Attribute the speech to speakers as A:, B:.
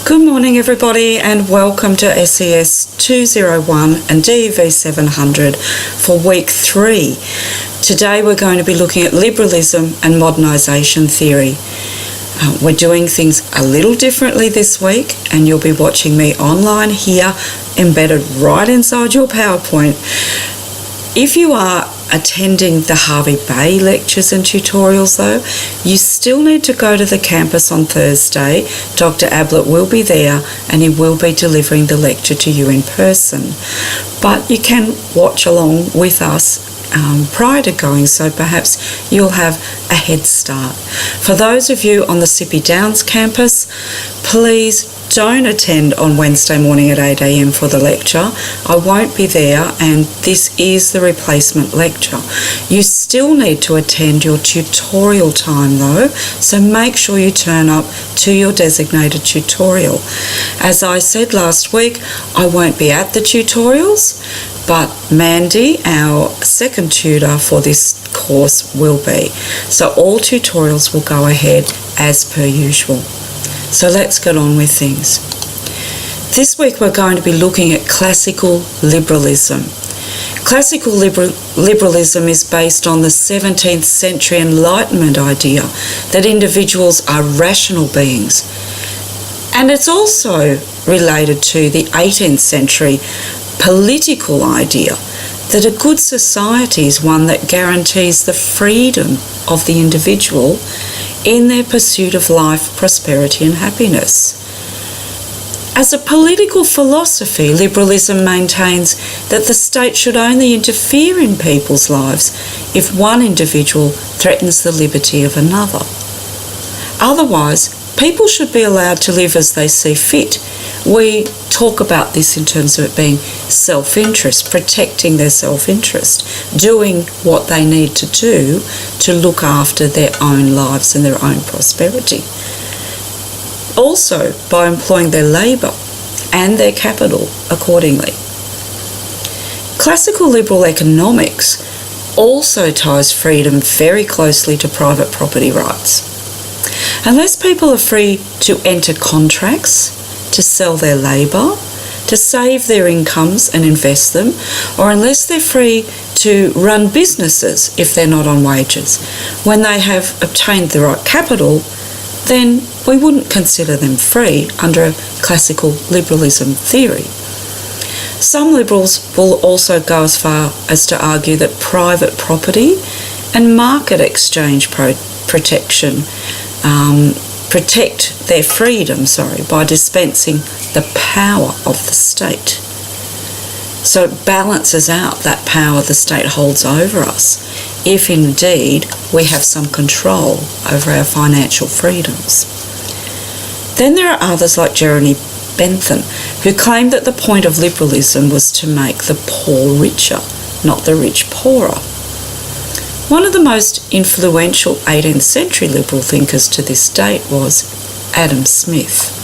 A: Good morning everybody and welcome to Scs201 and DEV 700 for week 3. Today we're going to be looking at liberalism and modernisation theory. We're doing things a little differently this week and you'll be watching me online here, embedded right inside your PowerPoint. If you are attending the Harvey Bay lectures and tutorials though, you still need to go to the campus on Thursday. Dr. Ablett will be there and he will be delivering the lecture to you in person. But you can watch along with us prior to going, so perhaps you'll have a head start. For those of you on the Sippy Downs campus, please don't attend on Wednesday morning at 8 a.m. for the lecture. I won't be there and this is the replacement lecture. You still need to attend your tutorial time though, so make sure you turn up to your designated tutorial. As I said last week, I won't be at the tutorials, but Mandy, our second tutor for this course, will be. So all tutorials will go ahead as per usual. So let's get on with things. This week we're going to be looking at classical liberalism. Classical liberalism is based on the 17th century Enlightenment idea that individuals are rational beings. And it's also related to the 18th century political idea that a good society is one that guarantees the freedom of the individual in their pursuit of life, prosperity and happiness. As a political philosophy, liberalism maintains that the state should only interfere in people's lives if one individual threatens the liberty of another. Otherwise, people should be allowed to live as they see fit. We talk about this in terms of it being self-interest, protecting their self-interest, doing what they need to do to look after their own lives and their own prosperity. Also, by employing their labour and their capital accordingly. Classical liberal economics also ties freedom very closely to private property rights. Unless people are free to enter contracts, to sell their labour, to save their incomes and invest them, or unless they're free to run businesses if they're not on wages, when they have obtained the right capital, then we wouldn't consider them free under a classical liberalism theory. Some liberals will also go as far as to argue that private property and market exchange protection protect their freedom, by dispensing the power of the state. So it balances out that power the state holds over us, if indeed we have some control over our financial freedoms. Then there are others like Jeremy Bentham, who claim that the point of liberalism was to make the poor richer, not the rich poorer. One of the most influential 18th century liberal thinkers to this date was Adam Smith.